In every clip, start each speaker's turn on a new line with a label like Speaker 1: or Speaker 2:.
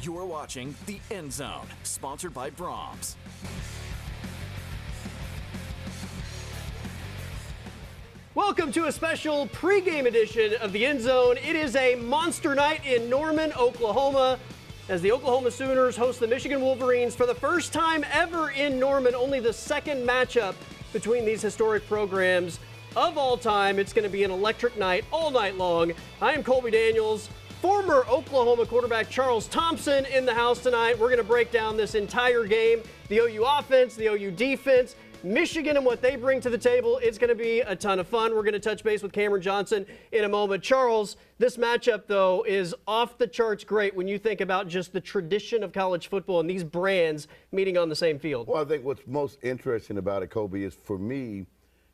Speaker 1: You're watching The End Zone, sponsored by Brahms.
Speaker 2: Welcome to a special pregame edition of The End Zone. It is a monster night in Norman, Oklahoma, as the Oklahoma Sooners host the Michigan Wolverines for the first time ever in Norman, only the second matchup between these historic programs of all time. It's going to be an electric night all night long. I am Colby Daniels. Former Oklahoma quarterback Charles Thompson in the house tonight. We're going to break down this entire game, the OU offense, the OU defense, Michigan and what they bring to the table. It's going to be a ton of fun. We're going to touch base with Cameron Johnson in a moment. Charles, this matchup, though, is off the charts great when you think about just the tradition of college football and these brands meeting on the same field.
Speaker 3: Well, I think what's most interesting about it, Kobe, is for me,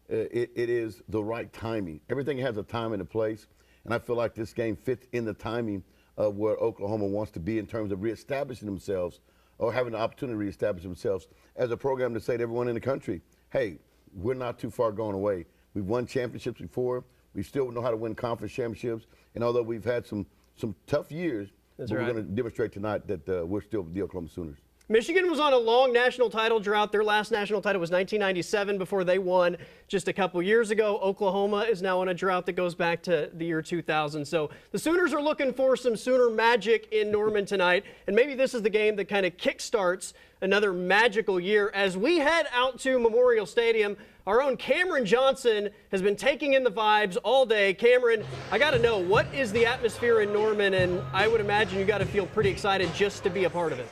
Speaker 3: it is the right timing. Everything has a time and a place. And I feel like this game fits in the timing of where Oklahoma wants to be in terms of reestablishing themselves or having the opportunity to reestablish themselves as a program to say to everyone in the country, hey, we're not too far going away. We've won championships before. We still know how to win conference championships. And although we've had some tough years, we're going to demonstrate tonight that we're still the Oklahoma Sooners.
Speaker 2: Michigan was on a long national title drought. Their last national title was 1997 before they won just a couple years ago. Oklahoma is now on a drought that goes back to the year 2000. So the Sooners are looking for some Sooner magic in Norman tonight. And maybe this is the game that kind of kickstarts another magical year. As we head out to Memorial Stadium, our own Cameron Johnson has been taking in the vibes all day. Cameron, I got to know, what is the atmosphere in Norman? And I would imagine you got to feel pretty excited just to be a part of it.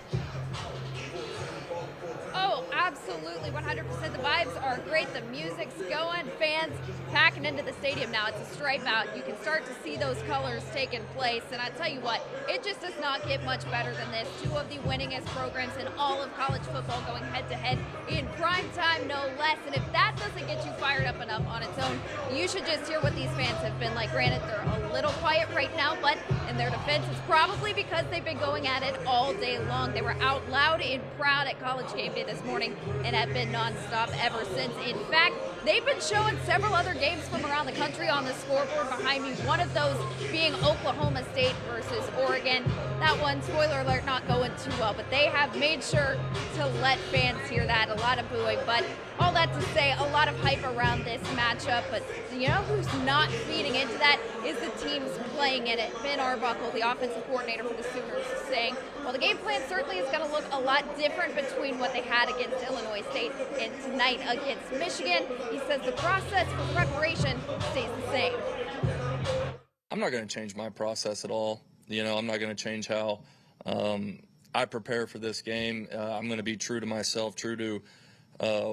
Speaker 4: Absolutely, 100%. The vibes are great. The music's going. Fans packing into the stadium now. It's a stripe out. You can start to see those colors taking place. And I tell you what, it just does not get much better than this. Two of the winningest programs in all of college football going head-to-head in prime time, no less. And if that doesn't get you fired up enough on its own, you should just hear what these fans have been like. Granted, they're a little quiet right now, but in their defense, it's probably because they've been going at it all day long. They were out loud and proud at College Game Day this morning and have been nonstop ever since. In fact, they've been showing several other games from around the country on the scoreboard behind me, one of those being Oklahoma State versus Oregon. That one, spoiler alert, not going too well, but they have made sure to let fans hear that. A lot of booing, but all that to say, a lot of hype around this matchup, but you know who's not feeding into that is the teams playing in it. Ben Arbuckle, the offensive coordinator for the Sooners, is saying, well, the game plan certainly is going to look a lot different between what they had against Illinois State and tonight against Michigan. He says the process for preparation stays the same.
Speaker 5: I'm not going to change my process at all. You know, I'm not going to change how I prepare for this game. I'm going to be true to myself, true to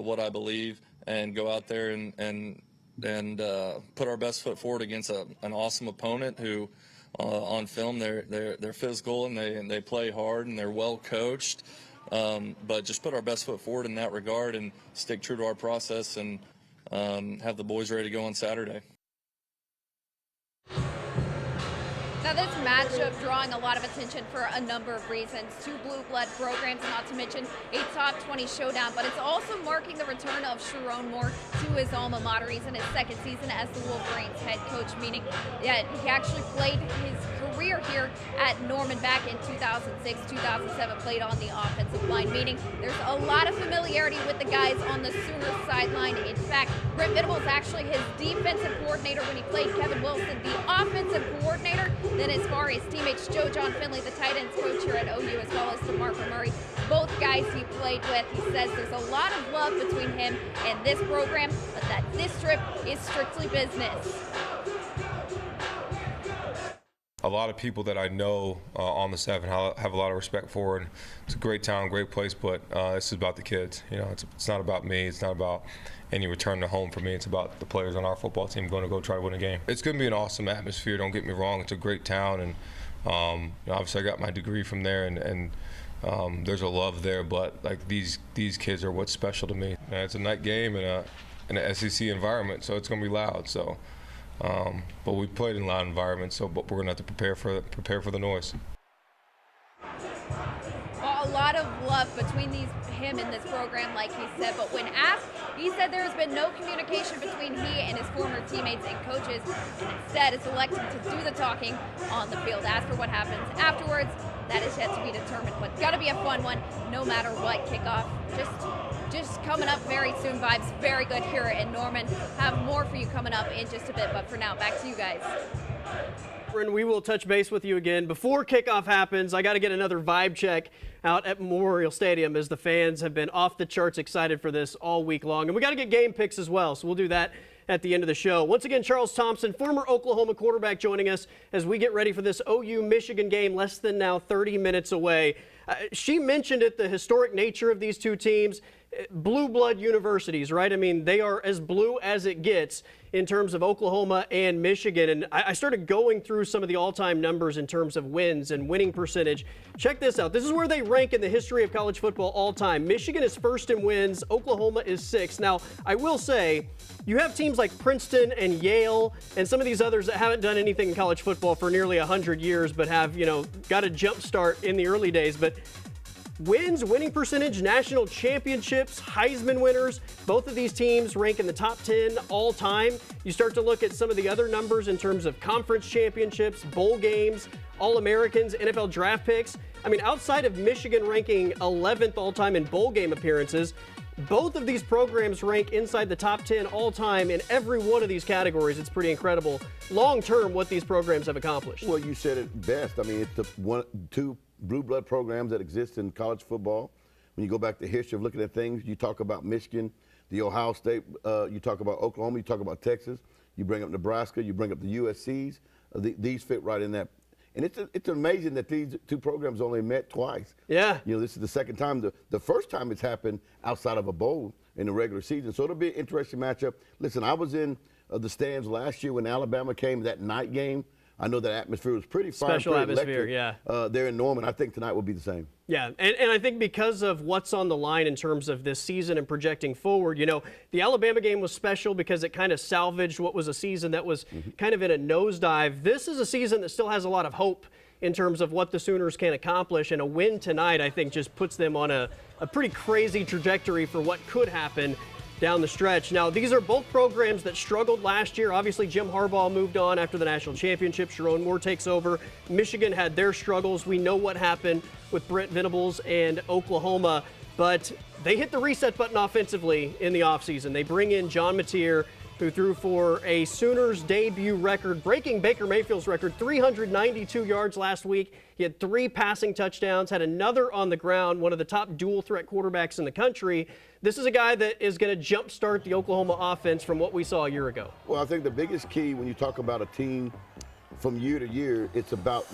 Speaker 5: what I believe, and go out there and put our best foot forward against an awesome opponent who, on film, they're physical and they play hard and they're well coached. But just put our best foot forward in that regard and stick true to our process and have the boys ready to go on Saturday.
Speaker 4: Now, this matchup drawing a lot of attention for a number of reasons. Two blue blood programs, not to mention a top 20 showdown, but it's also marking the return of Sharon Moore to his alma mater. He's in his second season as the Wolverines head coach, meaning that he actually played his career here at Norman back in 2006, 2007, played on the offensive line, meaning there's a lot of familiarity with the guys on the Sooners sideline. In fact, Brent Venables actually his defensive coordinator when he played Kevin Wilson, the offensive coordinator. Then as far as teammates, Joe John Finley, the tight ends coach here at OU, as well as DeMarco Murray, both guys he played with. He says there's a lot of love between him and this program, but that this trip is strictly business.
Speaker 6: A lot of people that I know on the staff and have a lot of respect for, and it's a great town, great place, but this is about the kids. You know, it's not about me. It's not about any return to home for me. It's about the players on our football team going to go try to win a game. It's going to be an awesome atmosphere. Don't get me wrong. It's a great town, and you know, obviously I got my degree from there, and there's a love there. But like these kids are what's special to me. And it's a night game in an SEC environment, so it's going to be loud. So. But we played in loud environments, but we're gonna have to prepare for the noise.
Speaker 4: Well, a lot of love between him and this program, like he said. But when asked, he said there has been no communication between he and his former teammates and coaches, and instead is electing to do the talking on the field. As for what happens afterwards, that is yet to be determined. But it's got to be a fun one, no matter what. Kickoff just coming up very soon. Vibes very good here in Norman. Have more for you coming up in just a bit. But for now, back to you guys.
Speaker 2: We will touch base with you again. Before kickoff happens, I got to get another vibe check out at Memorial Stadium, as the fans have been off the charts excited for this all week long. And we got to get game picks as well, so we'll do that at the end of the show. Once again, Charles Thompson, former Oklahoma quarterback, joining us as we get ready for this OU-Michigan game, less than now 30 minutes away. She mentioned it, the historic nature of these two teams. Blue blood universities, right? I mean, they are as blue as it gets in terms of Oklahoma and Michigan. And I started going through some of the all-time numbers in terms of wins and winning percentage. Check this out. This is where they rank in the history of college football all time. Michigan is first in wins. Oklahoma is sixth. Now, I will say, you have teams like Princeton and Yale and some of these others that haven't done anything in college football for nearly 100 years, but have, got a jump start in the early days. But wins, winning percentage, national championships, Heisman winners, both of these teams rank in the top 10 all time. You start to look at some of the other numbers in terms of conference championships, bowl games, All-Americans, NFL draft picks. I mean, outside of Michigan ranking 11th all time in bowl game appearances, both of these programs rank inside the top 10 all time in every one of these categories. It's pretty incredible long term what these programs have accomplished.
Speaker 3: Well, you said it best. I mean, it's the two blue blood programs that exist in college football. When you go back to the history of looking at things, you talk about Michigan, the Ohio State, you talk about Oklahoma, you talk about Texas, you bring up Nebraska, you bring up the USCs. These fit right in that. And it's amazing that these two programs only met twice.
Speaker 2: Yeah.
Speaker 3: This is the second time. The first time it's happened outside of a bowl in the regular season. So it'll be an interesting matchup. Listen, I was in the stands last year when Alabama came, that night game. I know that atmosphere was pretty fine.
Speaker 2: Special
Speaker 3: pretty
Speaker 2: atmosphere,
Speaker 3: electric.
Speaker 2: yeah.
Speaker 3: There in Norman. I think tonight will be the same.
Speaker 2: Yeah, and I think because of what's on the line in terms of this season and projecting forward, the Alabama game was special because it kind of salvaged what was a season that was kind of in a nosedive. This is a season that still has a lot of hope in terms of what the Sooners can accomplish, and a win tonight, I think, just puts them on a pretty crazy trajectory for what could happen down the stretch. Now, these are both programs that struggled last year. Obviously, Jim Harbaugh moved on after the national championship. Sharon Moore takes over. Michigan had their struggles. We know what happened with Brent Venables and Oklahoma, but they hit the reset button offensively in the offseason. They bring in John Mateer, who threw for a Sooners debut record, breaking Baker Mayfield's record, 392 yards last week. He had 3 passing touchdowns, had another on the ground, one of the top dual-threat quarterbacks in the country. This is a guy that is going to jumpstart the Oklahoma offense from what we saw a year ago.
Speaker 3: Well, I think the biggest key when you talk about a team from year to year, it's about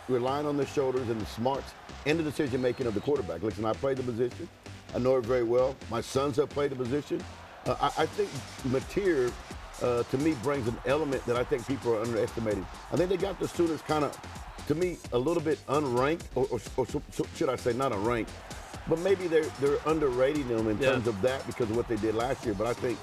Speaker 3: relying on the shoulders and the smarts and the decision-making of the quarterback. Listen, I played the position. I know it very well. My sons have played the position. I think Mateer, to me, brings an element that I think people are underestimating. I think they got the Sooners kind of, to me, a little bit unranked, or should I say not unranked, but maybe they're underrating them in terms of that because of what they did last year. But I think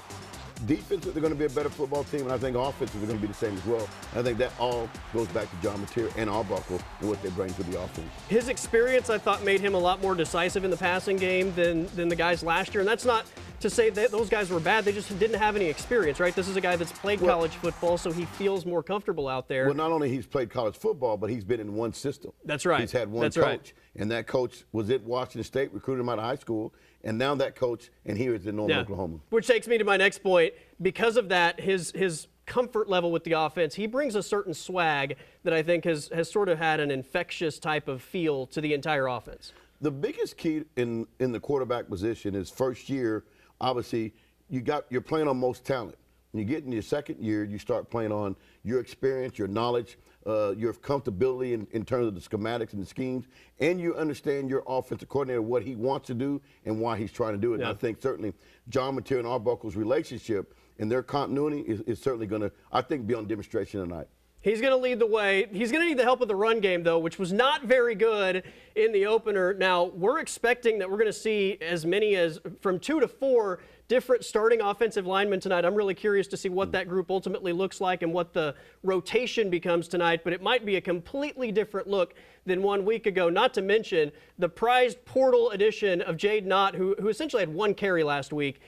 Speaker 3: defense, they're going to be a better football team, and I think offense is going to be the same as well. And I think that all goes back to John Mateer and Arbuckle and what they bring to the offense.
Speaker 2: His experience, I thought, made him a lot more decisive in the passing game than the guys last year. And that's not to say that those guys were bad. They just didn't have any experience, right? This is a guy that's played college football, so he feels more comfortable out there.
Speaker 3: Well, not only he's played college football, but he's been in one system.
Speaker 2: That's right.
Speaker 3: He's had one coach, and that coach was at Washington State, recruited him out of high school, and now that coach, and here is in Norman, Oklahoma.
Speaker 2: Which takes me to my next point. Because of that, his comfort level with the offense, he brings a certain swag that I think has sort of had an infectious type of feel to the entire offense.
Speaker 3: The biggest key in the quarterback position is first year, obviously, you're playing on most talent. When you get in your second year, you start playing on your experience, your knowledge, your comfortability in terms of the schematics and the schemes, and you understand your offensive coordinator, what he wants to do and why he's trying to do it. Yeah. And I think certainly John Mateer and Arbuckle's relationship and their continuity is certainly going to, I think, be on demonstration tonight.
Speaker 2: He's going to lead the way. He's going to need the help of the run game, though, which was not very good in the opener. Now, we're expecting that we're going to see as many as from 2 to 4 different starting offensive linemen tonight. I'm really curious to see what that group ultimately looks like and what the rotation becomes tonight, but it might be a completely different look than 1 week ago, not to mention the prized portal addition of Jade Knott, who essentially had 1 carry last week.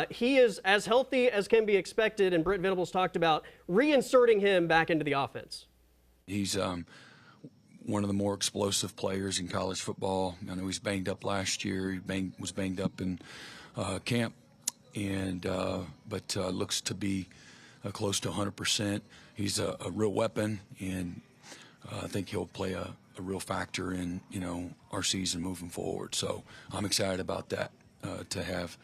Speaker 2: He is as healthy as can be expected, and Brent Venables talked about reinserting him back into the offense.
Speaker 7: He's one of the more explosive players in college football. I know he's banged up last year. He was banged up in camp, and but looks to be close to 100%. He's a real weapon, and I think he'll play a real factor in our season moving forward. So I'm excited about that, to have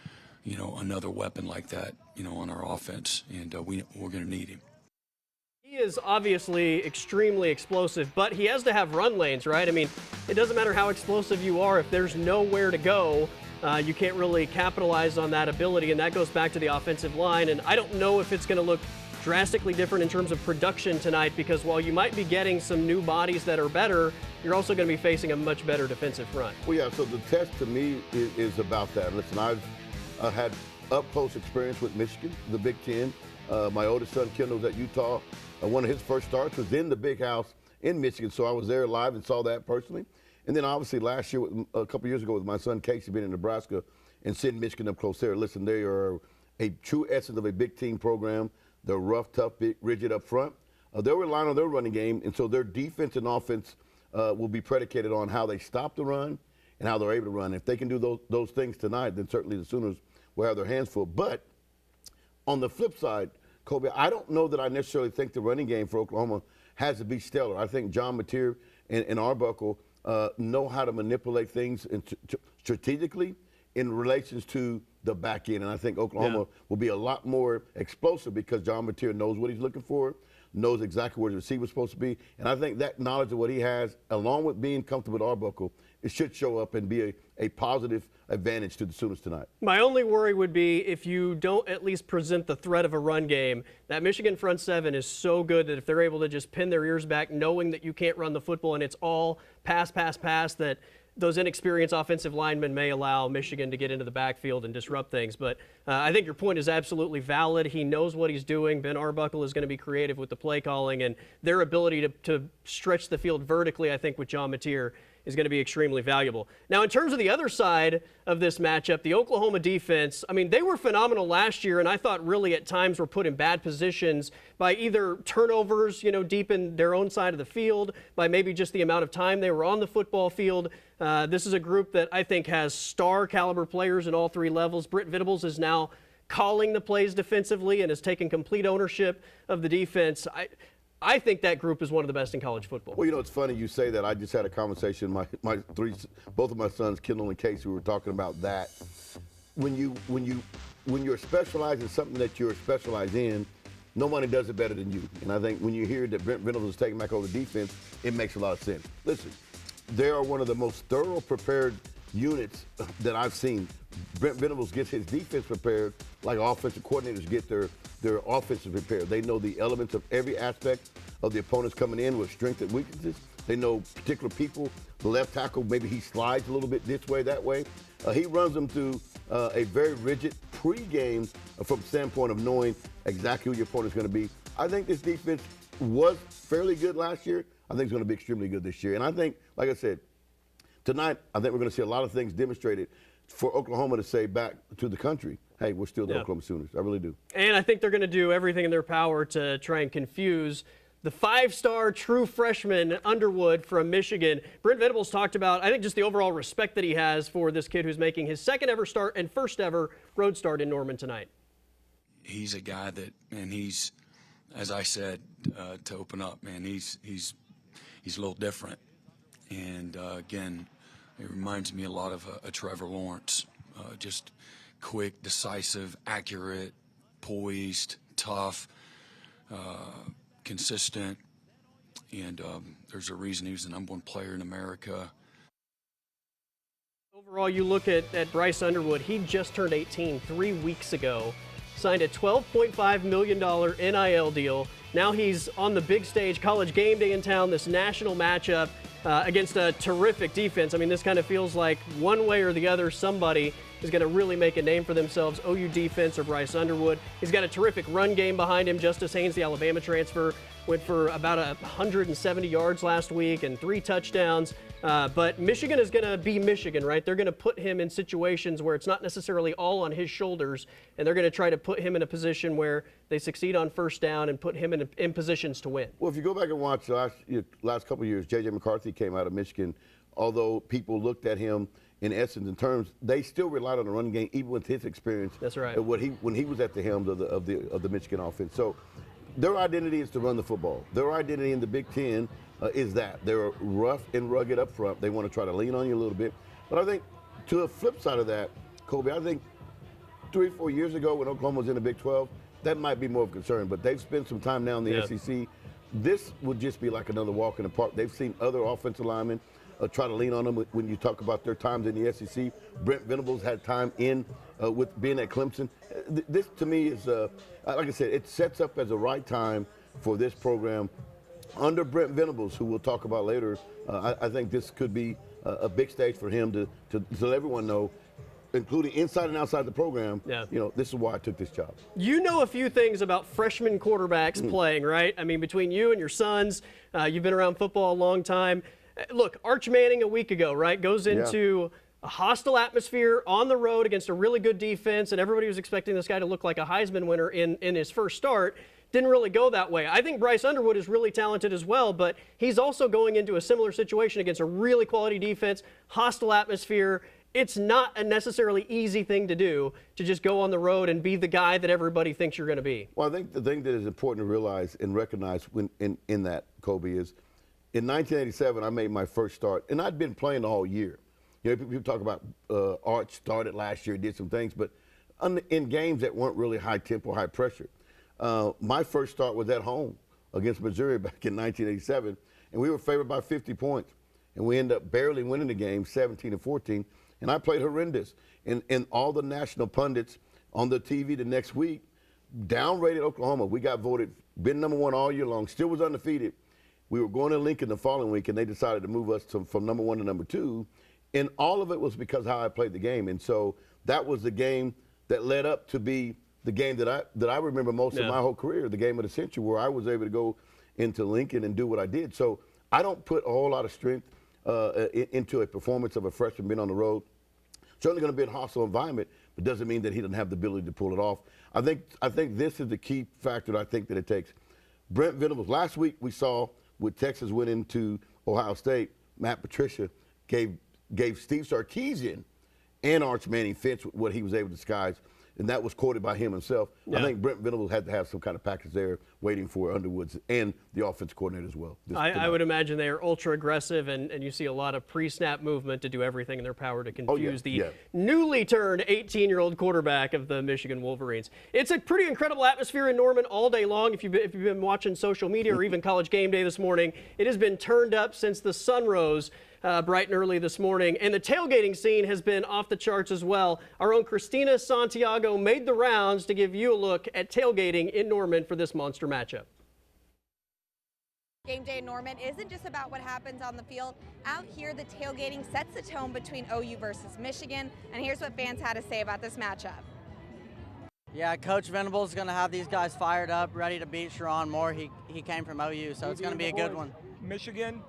Speaker 7: another weapon like that on our offense, and we're going to need him.
Speaker 2: He is obviously extremely explosive, but he has to have run lanes, right? I mean, it doesn't matter how explosive you are. If there's nowhere to go, you can't really capitalize on that ability, and that goes back to the offensive line. And I don't know if it's going to look drastically different in terms of production tonight, because while you might be getting some new bodies that are better, you're also going to be facing a much better defensive front.
Speaker 3: Well, yeah, so the test to me is about that. Listen, I've had up-close experience with Michigan, the Big Ten. My oldest son, Kendall's at Utah. One of his first starts was in the Big House in Michigan, so I was there live and saw that personally. And then obviously last year, a couple years ago, with my son Casey being in Nebraska and seeing Michigan up close there. Listen, they are a true essence of a big team program. They're rough, tough, big, rigid up front. They'll rely on their running game, and so their defense and offense will be predicated on how they stop the run and how they're able to run. If they can do those things tonight, then certainly the Sooners will have their hands full. But on the flip side, Kobe, I don't know that I necessarily think the running game for Oklahoma has to be stellar. I think John Mateer and Arbuckle know how to manipulate things strategically in relations to the back end. And I think Oklahoma will be a lot more explosive because John Mateer knows what he's looking for, knows exactly where the receiver's supposed to be. And I think that knowledge of what he has, along with being comfortable with Arbuckle, it should show up and be a positive advantage to the Sooners tonight.
Speaker 2: My only worry would be if you don't at least present the threat of a run game. That Michigan front seven is so good that if they're able to just pin their ears back knowing that you can't run the football and it's all pass, that those inexperienced offensive linemen may allow Michigan to get into the backfield and disrupt things. But I think your point is absolutely valid. He knows what he's doing. Ben Arbuckle is going to be creative with the play calling, and their ability to stretch the field vertically, I think, with John Mateer is going to be extremely valuable. Now, in terms of the other side of this matchup, the Oklahoma defense, I mean, they were phenomenal last year, and I thought really at times were put in bad positions by either turnovers, deep in their own side of the field, by maybe just the amount of time they were on the football field. This is a group that I think has star caliber players at all three levels. Brent Venables is now calling the plays defensively and has taken complete ownership of the defense. I think that group is one of the best in college football.
Speaker 3: Well, it's funny you say that. I just had a conversation. Both of my sons, Kendall and Casey, were talking about that. When you're specialized in something that you're specialized in, nobody does it better than you. And I think when you hear that Brent Venables is taking back over the defense, it makes a lot of sense. Listen, they are one of the most thorough prepared units that I've seen. Brent Venables gets his defense prepared like offensive coordinators get their offensive prepared. They know the elements of every aspect of the opponents coming in with strengths and weaknesses. They know particular people. The left tackle, maybe he slides a little bit this way, that way. He runs them through a very rigid pregame from the standpoint of knowing exactly who your opponent's going to be. I think this defense was fairly good last year. I think it's going to be extremely good this year. And I think, like I said, tonight, I think we're going to see a lot of things demonstrated for Oklahoma to say back to the country, hey, we're still the Oklahoma Sooners. I really do.
Speaker 2: And I think they're going to do everything in their power to try and confuse the five-star true freshman Underwood from Michigan. Brent Venables talked about, I think, just the overall respect that he has for this kid who's making his second ever start and first ever road start in Norman tonight.
Speaker 7: He's a guy that, man, he's, as I said, to open up, man, he's a little different. And, again, it reminds me a lot of a Trevor Lawrence, just quick, decisive, accurate, poised, tough, consistent, and there's a reason he was the #1 player in America.
Speaker 2: Overall, you look at Bryce Underwood, he just turned 18 3 weeks ago, signed a $12.5 million NIL deal. Now he's on the big stage, College Game Day in town, this national matchup against a terrific defense. I mean, this kind of feels like one way or the other somebody is going to really make a name for themselves, OU defense or Bryce Underwood. He's got a terrific run game behind him. Justice Haynes, the Alabama transfer, went for about 170 yards last week and 3 touchdowns. But Michigan is going to be Michigan, right? They're going to put him in situations where it's not necessarily all on his shoulders, and they're going to try to put him in a position where they succeed on first down and put him in positions to win.
Speaker 3: Well, if you go back and watch the last couple of years, J.J. McCarthy came out of Michigan. Although people looked at him in essence in terms, they still relied on the run game even with his experience.
Speaker 2: That's right.
Speaker 3: When he was at the helm of the Michigan offense. So their identity is to run the football. Their identity in the Big Ten is that they're rough and rugged up front. They want to try to lean on you a little bit. But I think to the flip side of that, Kobe, I think 3 or 4 years ago when Oklahoma was in the Big 12, that might be more of a concern. But they've spent some time now in the SEC. This would just be like another walk in the park. They've seen other offensive linemen try to lean on them when you talk about their times in the SEC. Brent Venables had time with being at Clemson. This, to me, is, like I said, it sets up as a right time for this program. Under Brent Venables, who we'll talk about later, I think this could be a big stage for him to let everyone know, including inside and outside the program, this is why I took this job.
Speaker 2: You know a few things about freshman quarterbacks playing, right? I mean, between you and your sons, you've been around football a long time. Look, Arch Manning a week ago, right, goes into a hostile atmosphere on the road against a really good defense, and everybody was expecting this guy to look like a Heisman winner in his first start. Didn't really go that way. I think Bryce Underwood is really talented as well, but he's also going into a similar situation against a really quality defense, hostile atmosphere. It's not a necessarily easy thing to do to just go on the road and be the guy that everybody thinks you're going to be.
Speaker 3: Well, I think the thing that is important to realize and recognize in that, Kobe, is in 1987, I made my first start, and I'd been playing the whole year. You know, people talk about Arch started last year, did some things, but in games that weren't really high tempo, high pressure. My first start was at home against Missouri back in 1987, and we were favored by 50 points, and we ended up barely winning the game, 17-14, and I played horrendous. And all the national pundits on the TV the next week downrated Oklahoma. We got voted, been #1 all year long, still was undefeated. We were going to Lincoln the following week, and they decided to move us from #1 to #2. And all of it was because of how I played the game. And so that was the game that led up to be the game that I remember most of my whole career, the game of the century, where I was able to go into Lincoln and do what I did. So I don't put a whole lot of strength into a performance of a freshman being on the road. Certainly going to be a hostile environment, but doesn't mean that he doesn't have the ability to pull it off. I think this is the key factor that I think that it takes. Brent Venables, last week we saw with Texas went into Ohio State, Matt Patricia gave Steve Sarkisian and Arch Manning fits with what he was able to disguise, and that was quoted by him himself. I think Brent Venables had to have some kind of package there waiting for Underwood's and the offense coordinator as well.
Speaker 2: I would imagine they are ultra aggressive, and you see a lot of pre-snap movement to do everything in their power to confuse the newly turned 18-year-old quarterback of the Michigan Wolverines. It's a pretty incredible atmosphere in Norman all day long. If you've been watching social media or even College Game Day this morning, it has been turned up since the sun rose bright and early this morning. And the tailgating scene has been off the charts as well. Our own Christina Santiago made the rounds to give you a look at tailgating in Norman for this monster matchup.
Speaker 8: Game day in Norman isn't just about what happens on the field. Out here, the tailgating sets the tone between OU versus Michigan. And here's what fans had to say about this matchup.
Speaker 9: Yeah, Coach Venables is going to have these guys fired up, ready to beat Sharon Moore. He came from OU, so it's going to be a good one.
Speaker 10: Michigan,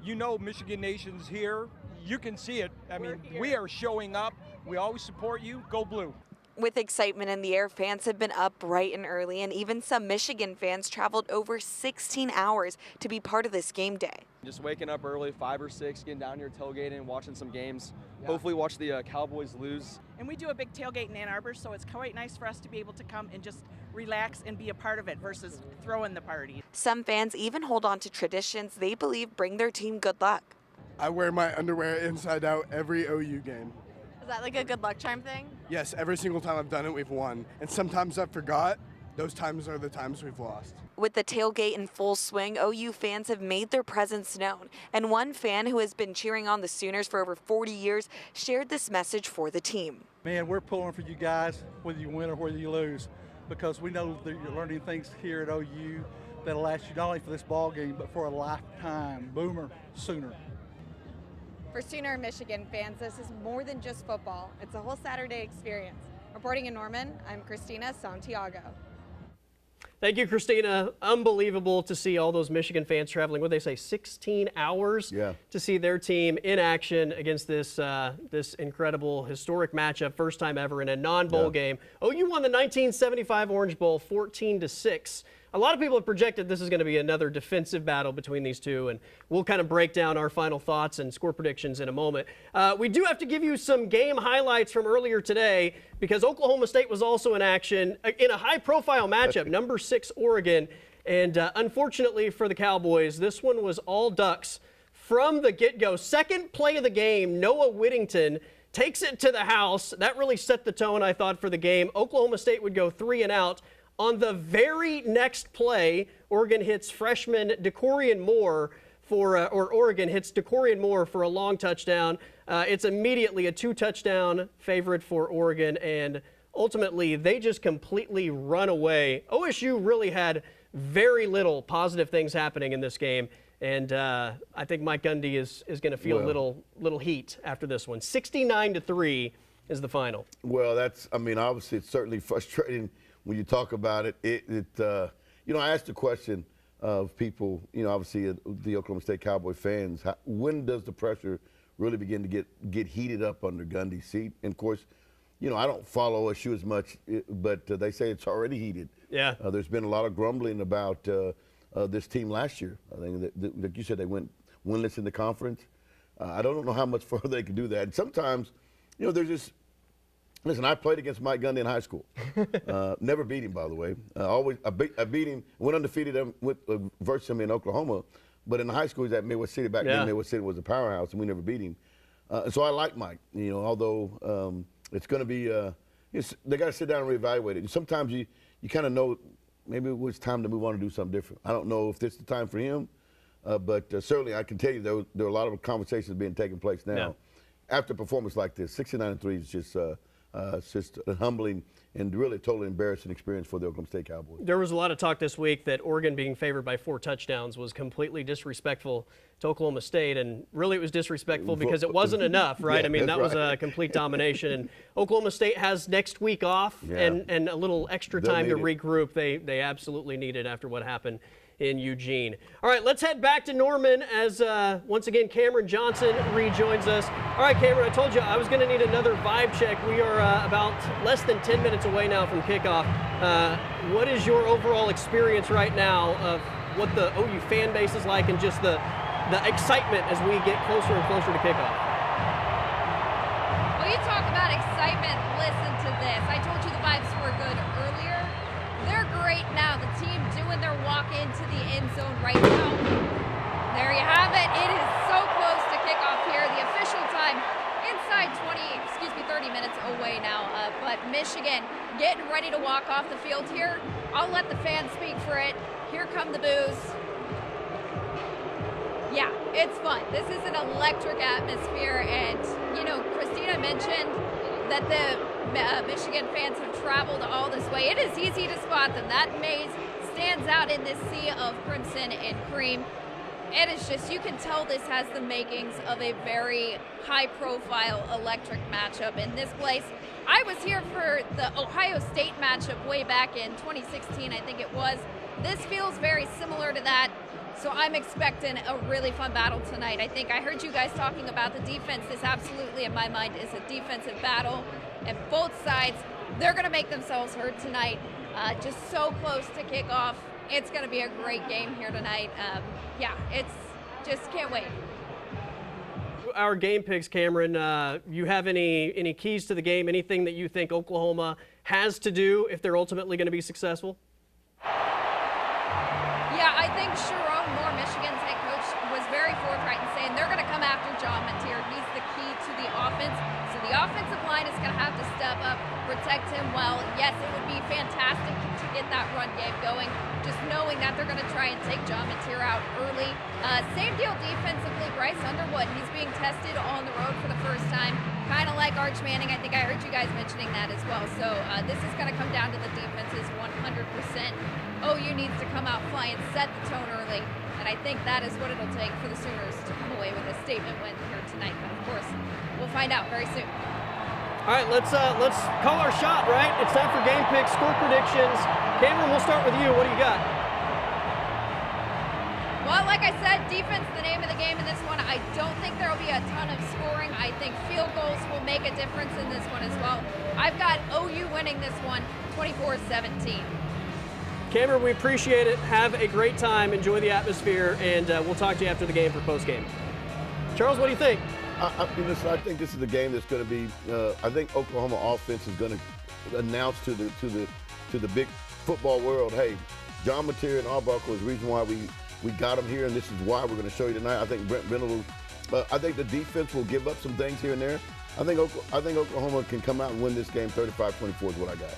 Speaker 10: you know Michigan Nation's here. You can see it. I mean, we are showing up. We always support you. Go Blue.
Speaker 8: With excitement in the air, fans have been up bright and early, and even some Michigan fans traveled over 16 hours to be part of this game day.
Speaker 11: Just waking up early, 5 or 6, getting down here tailgating, watching some games. Hopefully watch the Cowboys lose.
Speaker 12: And we do a big tailgate in Ann Arbor, so it's quite nice for us to be able to come and just relax and be a part of it versus throwing the party.
Speaker 8: Some fans even hold on to traditions they believe bring their team good luck.
Speaker 13: I wear my underwear inside out every OU game.
Speaker 8: Is that like a good luck charm thing?
Speaker 13: Yes, every single time I've done it, we've won. And sometimes I forgot. Those times are the times we've lost.
Speaker 8: With the tailgate in full swing, OU fans have made their presence known. And one fan who has been cheering on the Sooners for over 40 years shared this message for the team.
Speaker 14: Man, we're pulling for you guys, whether you win or whether you lose, because we know that you're learning things here at OU that'll last you not only for this ball game, but for a lifetime. Boomer, Sooner.
Speaker 15: For Sooner and Michigan fans, this is more than just football. It's a whole Saturday experience. Reporting in Norman, I'm Christina Santiago.
Speaker 2: Thank you, Christina. Unbelievable to see all those Michigan fans traveling, what they say, 16 hours to see their team in action against this this incredible historic matchup, first time ever in a non-bowl game. OU won the 1975 Orange Bowl 14-6. A lot of people have projected this is going to be another defensive battle between these two, and we'll kind of break down our final thoughts and score predictions in a moment. We do have to give you some game highlights from earlier today because Oklahoma State was also in action in a high-profile matchup, number 6 Oregon, and unfortunately for the Cowboys, this one was all Ducks from the get-go. Second play of the game, Noah Whittington takes it to the house. That really set the tone, I thought, for the game. Oklahoma State would go 3 and out. On the very next play, Oregon hits freshman Decorian Moore Oregon hits Decorian Moore for a long touchdown. It's immediately a 2-touchdown favorite for Oregon, and ultimately they just completely run away. OSU really had very little positive things happening in this game, and I think Mike Gundy is going to feel a little heat after this one. 69-3 is the final.
Speaker 3: Well, obviously it's certainly frustrating when you talk about it. I asked the question of people, obviously the Oklahoma State Cowboy fans, when does the pressure really begin to get heated up under Gundy's seat? And of course, I don't follow OSU as much, but they say it's already heated.
Speaker 2: Yeah.
Speaker 3: There's been a lot of grumbling about this team last year. I think that, like you said, they went winless in the conference. I don't know how much further they can do that. And sometimes, there's just – listen, I played against Mike Gundy in high school. Never beat him, by the way. I beat him, went undefeated versus him in Oklahoma. But in high school, he was at Midwest City. Back then, Midwest City was a powerhouse, and we never beat him. So I like Mike, although it's going to be they got to sit down and reevaluate it. And sometimes you kind of know maybe it's time to move on and do something different. I don't know if this is the time for him, but certainly I can tell you there are a lot of conversations being taking place now.
Speaker 2: Yeah.
Speaker 3: After a performance like this, 69-3 is just it's just a humbling and really totally embarrassing experience for the Oklahoma State Cowboys.
Speaker 2: There was a lot of talk this week that Oregon being favored by 4 touchdowns was completely disrespectful to Oklahoma State, and really it was disrespectful because it wasn't enough, right?
Speaker 3: Yeah,
Speaker 2: I mean, that was
Speaker 3: right.
Speaker 2: a complete domination. And Oklahoma State has next week off and a little extra time to regroup. They absolutely need it after what happened in Eugene. All right, let's head back to Norman as once again Cameron Johnson rejoins us. All right, Cameron, I told you I was going to need another vibe check. We are about less than 10 minutes away now from kickoff. What is your overall experience right now of what the OU fan base is like and just the excitement as we get closer and closer to kickoff?
Speaker 4: Well, you talk about excitement, listen to this. I told you the vibes were good earlier. They're great now. The team doing their walk into the end zone right now. There you have it. It is so close to kickoff here. The official time inside 30 minutes away now. But Michigan getting ready to walk off the field here. I'll let the fans speak for it. Here come the boos. Yeah, it's fun. This is an electric atmosphere. And, Christina mentioned that the Michigan fans have traveled all this way. It is easy to spot them. That maze stands out in this sea of crimson and cream. It is just, you can tell this has the makings of a very high-profile electric matchup in this place. I was here for the Ohio State matchup way back in 2016, I think it was. This feels very similar to that. So I'm expecting a really fun battle tonight. I heard you guys talking about the defense. This absolutely, in my mind, is a defensive battle. And both sides, they're going to make themselves heard tonight. Just so close to kickoff. It's going to be a great game here tonight. It's just can't wait.
Speaker 2: Our game picks, Cameron, you have any keys to the game, anything that you think Oklahoma has to do if they're ultimately going to be successful?
Speaker 4: Yeah, I think Sharon Moore, Michigan's head coach, was very forthright in saying they're going to come after John Mateer. He's the key to the offense. So the offensive line is going to have to step up, protect him well. Yes, it would be fantastic to get that run game going, just knowing that they're going to try and take John Mateer out early. Same deal defensively, Bryce Underwood. He's being tested on the road for the first time. kind of like Arch Manning. I think I heard you guys mentioning that as well. So this is going to come down to the defenses 100%. OU needs to come out flying, set the tone early, and I think that is what it'll take for the Sooners to come away with a statement win here tonight. But of course, we'll find out very soon.
Speaker 2: All right, let's call our shot, right? It's time for game picks, score predictions. Cameron, we'll start with you. What do you got?
Speaker 4: Well, like I said, defense the name of the game in this one. I don't think there will be a ton of scoring. I think field goals will make a difference in this one as well. I've got OU winning this one 24-17.
Speaker 2: Cameron, we appreciate it. Have a great time. Enjoy the atmosphere, and we'll talk to you after the game for postgame. Charles, what do you think?
Speaker 3: I think this is the game that's going to be. I think Oklahoma offense is going to announce to the big football world, hey, John Mateer and Arbuckle is the reason why we got him here, and this is why we're going to show you tonight. I think Brent Venables. I think the defense will give up some things here and there. I think Oklahoma can come out and win this game 35-24 is what I got.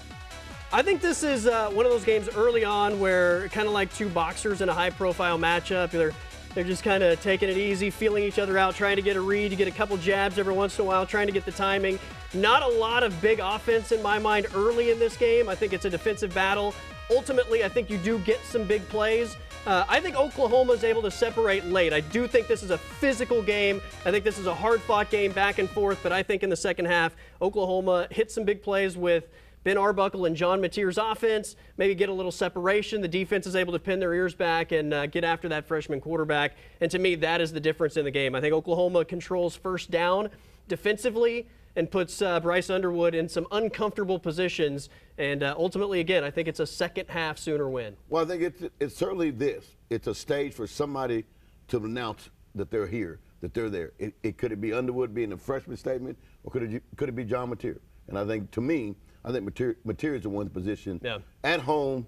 Speaker 2: I think this is one of those games early on where kind of like two boxers in a high-profile matchup. They're just kind of taking it easy, feeling each other out, trying to get a read. You get a couple jabs every once in a while, trying to get the timing. Not a lot of big offense in my mind early in this game. I think it's a defensive battle. Ultimately, I think you do get some big plays. I think Oklahoma is able to separate late. I do think this is a physical game. I think this is a hard-fought game back and forth, but I think in the second half, Oklahoma hits some big plays with Ben Arbuckle and John Mateer's offense, maybe get a little separation. The defense is able to pin their ears back and get after that freshman quarterback. And to me, that is the difference in the game. I think Oklahoma controls first down defensively and puts Bryce Underwood in some uncomfortable positions. And ultimately, again, I think it's a second half Sooner win.
Speaker 3: Well, I think it's certainly this. It's a stage for somebody to announce that they're here, that they're there. Could it be Underwood being a freshman statement, or could it be John Mateer? And I think, to me, Mateer is the one position at home,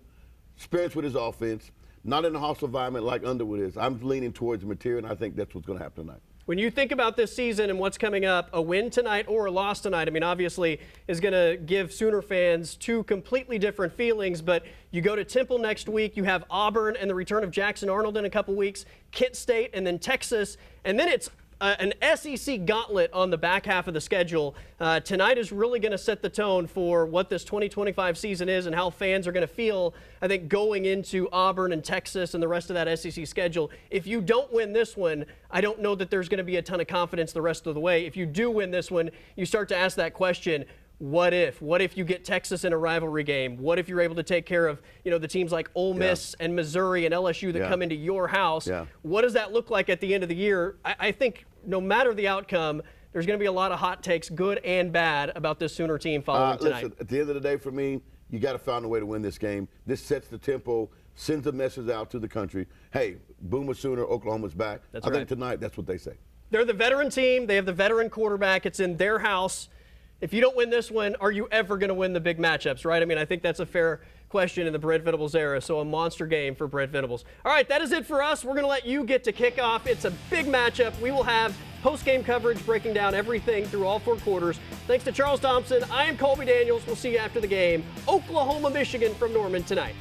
Speaker 3: experience with his offense, not in a hostile environment like Underwood is. I'm leaning towards Mateer, and I think that's what's going to happen tonight.
Speaker 2: When you think about this season and what's coming up, a win tonight or a loss tonight, I mean, obviously is going to give Sooner fans two completely different feelings, but you go to Temple next week, you have Auburn and the return of Jackson Arnold in a couple weeks, Kent State, and then Texas, and then it's an SEC gauntlet on the back half of the schedule. Tonight is really going to set the tone for what this 2025 season is and how fans are going to feel, I think, going into Auburn and Texas and the rest of that SEC schedule. If you don't win this one, I don't know that there's going to be a ton of confidence the rest of the way. If you do win this one, you start to ask that question, what if? What if you get Texas in a rivalry game? What if you're able to take care of, the teams like Ole Miss and Missouri and LSU that come into your house? What does that look like at the end of the year? I think no matter the outcome, there's going to be a lot of hot takes, good and bad, about this Sooner team following tonight.
Speaker 3: Listen, at the end of the day, for me, you got to find a way to win this game. This sets the tempo, sends a message out to the country. Hey, Boomer Sooner, Oklahoma's back. I think tonight that's what they say.
Speaker 2: They're the veteran team. They have the veteran quarterback. It's in their house. If you don't win this one, are you ever going to win the big matchups, right? I mean, I think that's a fair question in the Brent Venables era, so a monster game for Brent Venables. All right, that is it for us. We're going to let you get to kickoff. It's a big matchup. We will have post-game coverage breaking down everything through all four quarters. Thanks to Charles Thompson. I am Colby Daniels. We'll see you after the game. Oklahoma, Michigan from Norman tonight.